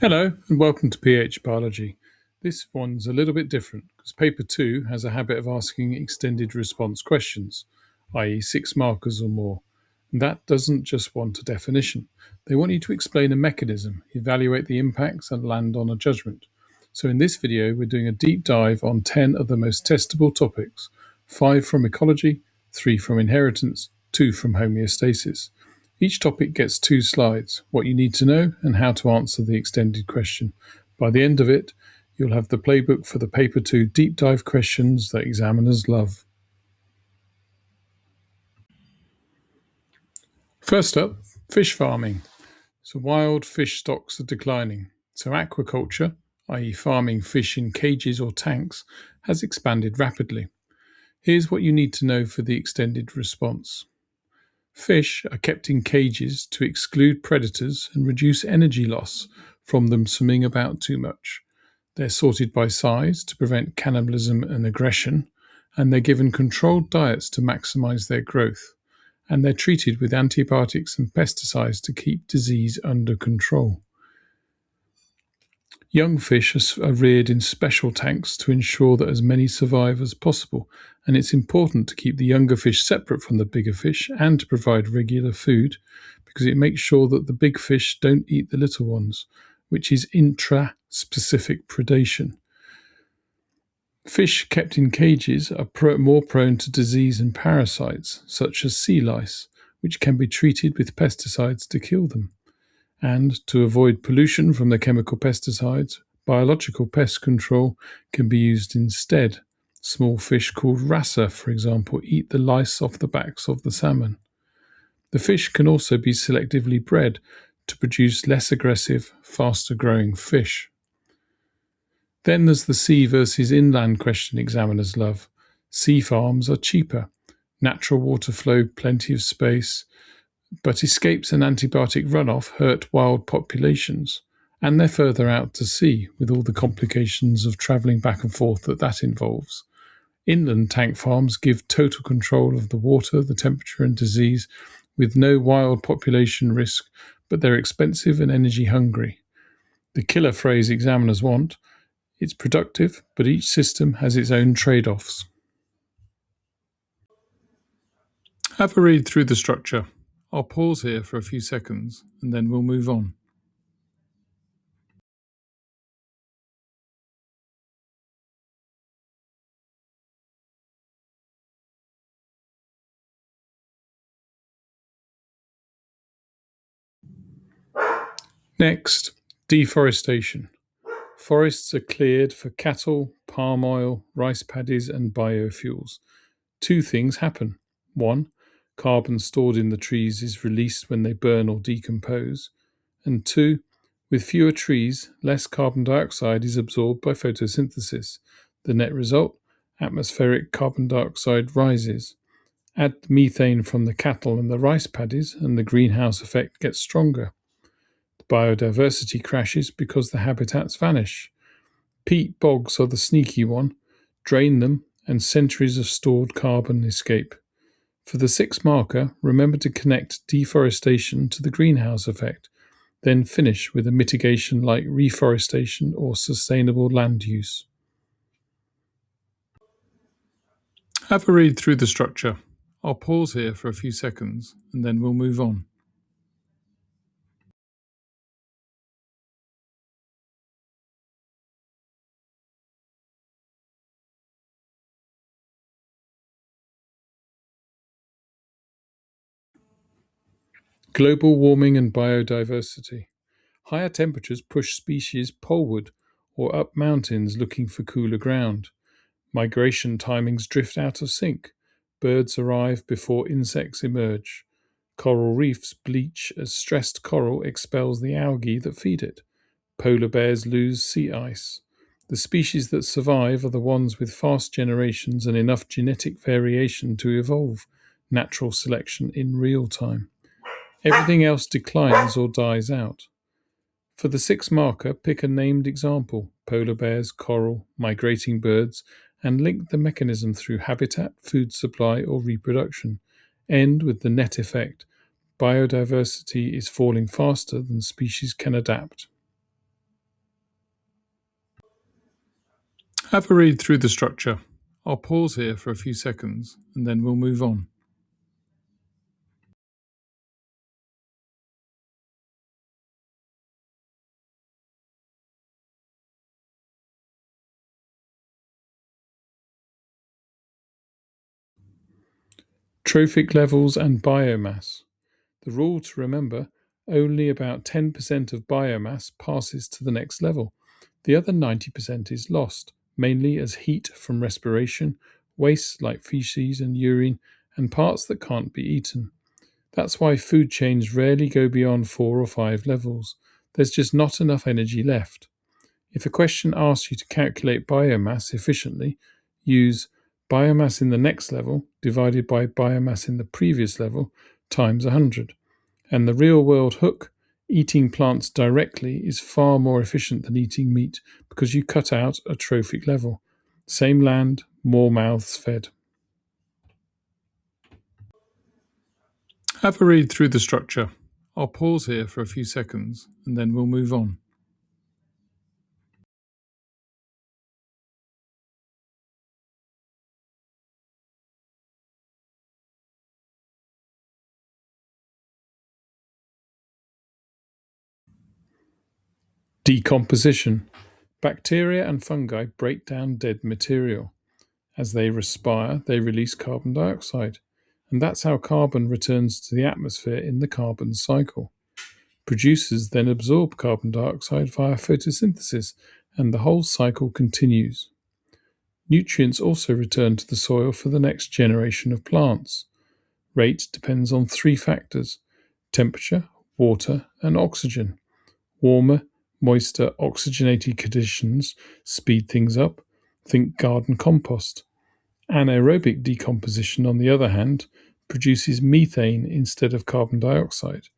Hello and welcome to PH Biology. This one's a little bit different because paper 2 has a habit of asking extended response questions, i.e. 6 markers or more. And that doesn't just want a definition. They want you to explain a mechanism, evaluate the impacts and land on a judgment. So in this video we're doing a deep dive on 10 of the most testable topics, 5 from ecology, 3 from inheritance, 2 from homeostasis. Each topic gets 2 slides, what you need to know and how to answer the extended question. By the end of it, you'll have the playbook for the paper 2 deep dive questions that examiners love. First up, fish farming. So wild fish stocks are declining. So aquaculture, i.e. farming fish in cages or tanks, has expanded rapidly. Here's what you need to know for the extended response. Fish are kept in cages to exclude predators and reduce energy loss from them swimming about too much. They're sorted by size to prevent cannibalism and aggression, and they're given controlled diets to maximize their growth. And they're treated with antibiotics and pesticides to keep disease under control. Young fish are reared in special tanks to ensure that as many survive as possible, and it's important to keep the younger fish separate from the bigger fish and to provide regular food because it makes sure that the big fish don't eat the little ones, which is intra-specific predation. Fish kept in cages are more prone to disease and parasites, such as sea lice, which can be treated with pesticides to kill them. And to avoid pollution from the chemical pesticides, biological pest control can be used instead. Small fish called rasa, for example, eat the lice off the backs of the salmon. The fish can also be selectively bred to produce less aggressive, faster growing fish. Then there's the sea versus inland question examiners love. Sea farms are cheaper, natural water flow, plenty of space, but escapes and antibiotic runoff hurt wild populations, and they're further out to sea with all the complications of travelling back and forth that involves. Inland tank farms give total control of the water, the temperature and disease with no wild population risk, but they're expensive and energy hungry. The killer phrase examiners want: it's productive, but each system has its own trade-offs. Have a read through the structure. I'll pause here for a few seconds and then we'll move on. Next, deforestation. Forests are cleared for cattle, palm oil, rice paddies, and biofuels. 2 things happen. 1. Carbon stored in the trees is released when they burn or decompose. And 2. With fewer trees, less carbon dioxide is absorbed by photosynthesis. The net result: atmospheric carbon dioxide rises. Add methane from the cattle and the rice paddies, and the greenhouse effect gets stronger. Biodiversity crashes because the habitats vanish. Peat bogs are the sneaky one. Drain them, and centuries of stored carbon escape. For the 6 marker, remember to connect deforestation to the greenhouse effect, then finish with a mitigation like reforestation or sustainable land use. Have a read through the structure. I'll pause here for a few seconds and then we'll move on. Global warming and biodiversity. Higher temperatures push species poleward or up mountains looking for cooler ground. Migration timings drift out of sync. Birds arrive before insects emerge. Coral reefs bleach as stressed coral expels the algae that feed it. Polar bears lose sea ice. The species that survive are the ones with fast generations and enough genetic variation to evolve. Natural selection in real time. Everything else declines or dies out. For the 6 marker, pick a named example: polar bears, coral, migrating birds, and link the mechanism through habitat, food supply, or reproduction. End with the net effect: biodiversity is falling faster than species can adapt. Have a read through the structure. I'll pause here for a few seconds and then we'll move on. Trophic levels and biomass. The rule to remember: only about 10% of biomass passes to the next level. The other 90% is lost, mainly as heat from respiration, waste like feces and urine, and parts that can't be eaten. That's why food chains rarely go beyond 4 or 5 levels. There's just not enough energy left. If a question asks you to calculate biomass efficiently, use biomass in the next level divided by biomass in the previous level times 100. And the real world hook: eating plants directly is far more efficient than eating meat because you cut out a trophic level. Same land, more mouths fed. Have a read through the structure. I'll pause here for a few seconds and then we'll move on. Decomposition. Bacteria and fungi break down dead material. As they respire, they release carbon dioxide, and that's how carbon returns to the atmosphere in the carbon cycle. Producers then absorb carbon dioxide via photosynthesis, and the whole cycle continues. Nutrients also return to the soil for the next generation of plants. Rate depends on 3 factors: temperature, water, and oxygen. Warmer, moister, oxygenated conditions speed things up. Think garden compost. Anaerobic decomposition, on the other hand, produces methane instead of carbon dioxide.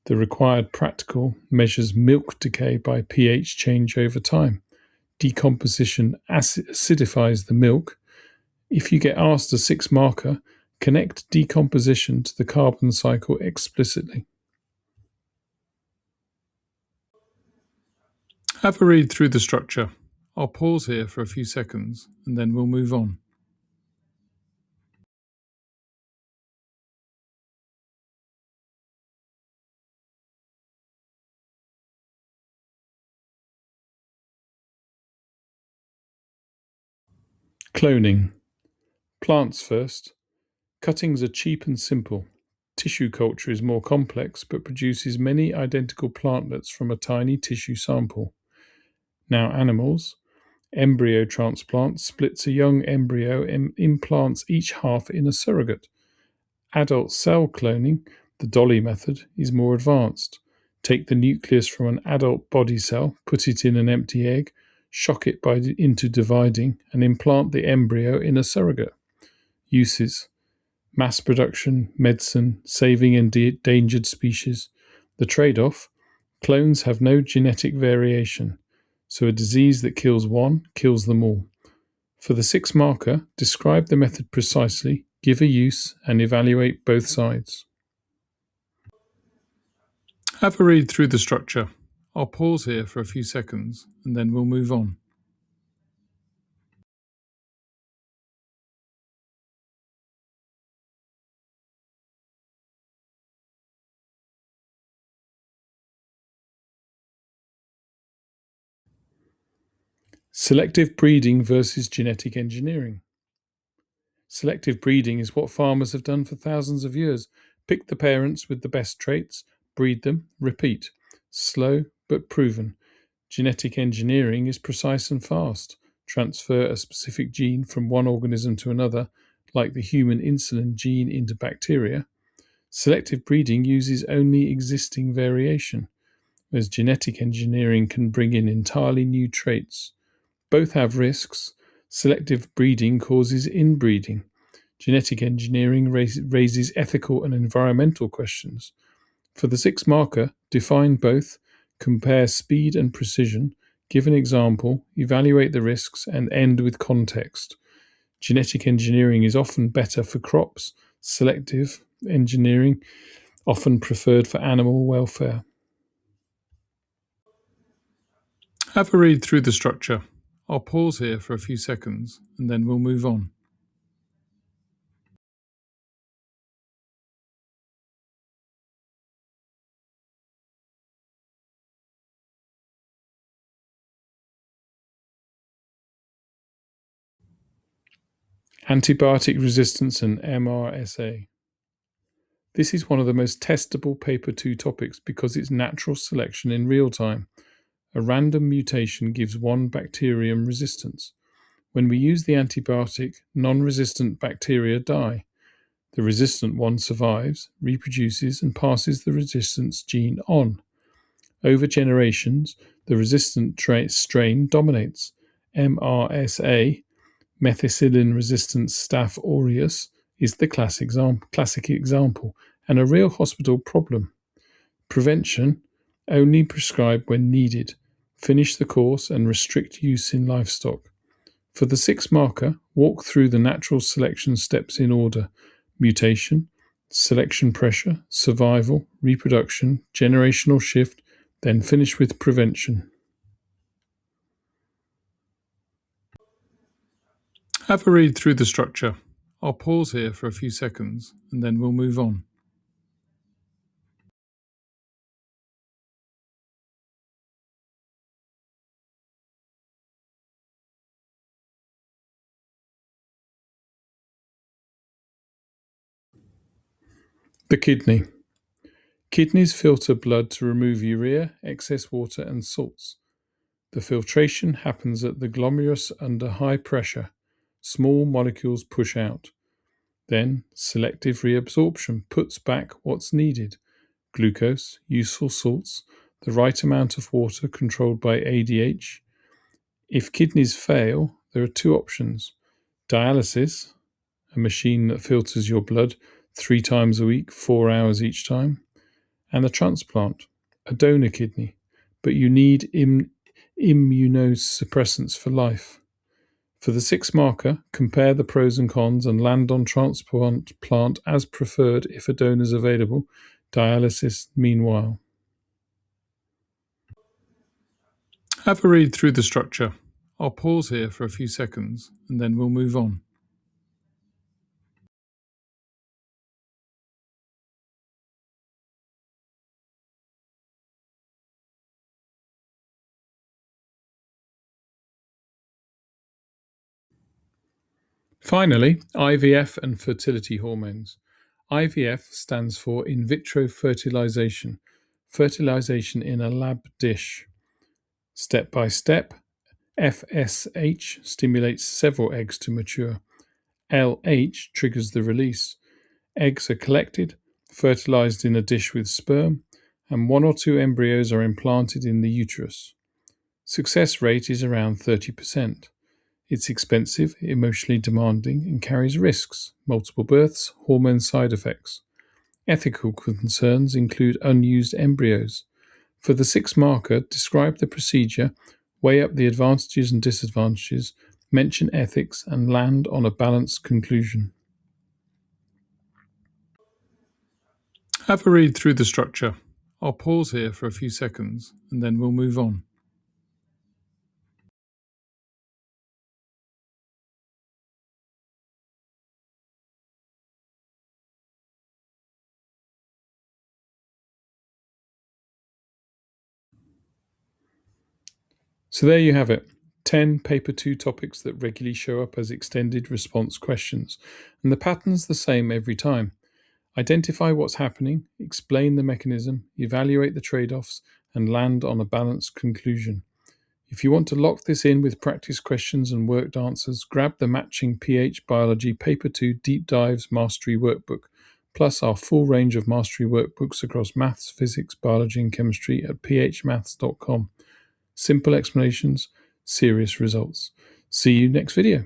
The required practical measures milk decay by pH change over time. Decomposition acidifies the milk. If you get asked a 6 marker, connect decomposition to the carbon cycle explicitly. Have a read through the structure. I'll pause here for a few seconds and then we'll move on. Cloning. Plants first. Cuttings are cheap and simple. Tissue culture is more complex but produces many identical plantlets from a tiny tissue sample. Now, animals. Embryo transplant splits a young embryo and implants each half in a surrogate. Adult cell cloning, the Dolly method, is more advanced. Take the nucleus from an adult body cell, put it in an empty egg, shock it into dividing, and implant the embryo in a surrogate. Uses: mass production, medicine, saving endangered species. The trade off: clones have no genetic variation, so a disease that kills one kills them all. For the 6 marker, describe the method precisely, give a use, and evaluate both sides. Have a read through the structure. I'll pause here for a few seconds and then we'll move on. Selective breeding versus genetic engineering. Selective breeding is what farmers have done for thousands of years. Pick the parents with the best traits, breed them, repeat. Slow but proven. Genetic engineering is precise and fast. Transfer a specific gene from one organism to another, like the human insulin gene into bacteria. Selective breeding uses only existing variation, whereas genetic engineering can bring in entirely new traits. Both have risks. Selective breeding causes inbreeding. Genetic engineering raises ethical and environmental questions. For the 6 marker, define both, compare speed and precision, give an example, evaluate the risks, and end with context. Genetic engineering is often better for crops, selective engineering often preferred for animal welfare. Have a read through the structure. I'll pause here for a few seconds and then we'll move on. Antibiotic resistance and MRSA. This is one of the most testable paper 2 topics because it's natural selection in real time. A random mutation gives one bacterium resistance. When we use the antibiotic, non-resistant bacteria die. The resistant one survives, reproduces, and passes the resistance gene on. Over generations, the resistant strain dominates. MRSA, methicillin-resistant Staph aureus, is the classic example and a real hospital problem. Prevention: only prescribe when needed. Finish the course and restrict use in livestock. For the 6 marker, walk through the natural selection steps in order: mutation, selection pressure, survival, reproduction, generational shift, then finish with prevention. Have a read through the structure. I'll pause here for a few seconds and then we'll move on. The kidney. Kidneys filter blood to remove urea, excess water, and salts. The filtration happens at the glomerulus under high pressure. Small molecules push out. Then, selective reabsorption puts back what's needed: glucose, useful salts, the right amount of water controlled by ADH. If kidneys fail, there are 2 options: dialysis, a machine that filters your blood 3 times a week, 4 hours each time, and a transplant, a donor kidney, but you need immunosuppressants for life. For the 6 marker, compare the pros and cons and land on transplant as preferred if a donor is available. Dialysis, meanwhile. Have a read through the structure. I'll pause here for a few seconds and then we'll move on. Finally, IVF and fertility hormones. IVF stands for in vitro fertilization, fertilization in a lab dish. Step by step, FSH stimulates several eggs to mature. LH triggers the release. Eggs are collected, fertilized in a dish with sperm, and 1 or 2 embryos are implanted in the uterus. Success rate is around 30%. It's expensive, emotionally demanding, and carries risks: multiple births, hormone side effects. Ethical concerns include unused embryos. For the 6 marker, describe the procedure, weigh up the advantages and disadvantages, mention ethics, and land on a balanced conclusion. Have a read through the structure. I'll pause here for a few seconds and then we'll move on. So there you have it. 10 paper 2 topics that regularly show up as extended response questions, and the pattern's the same every time. Identify what's happening, explain the mechanism, evaluate the trade-offs, and land on a balanced conclusion. If you want to lock this in with practice questions and worked answers, grab the matching PH Biology Paper 2 Deep Dives Mastery Workbook, plus our full range of mastery workbooks across maths, physics, biology, and chemistry at phmaths.com. Simple explanations, serious results. See you next video.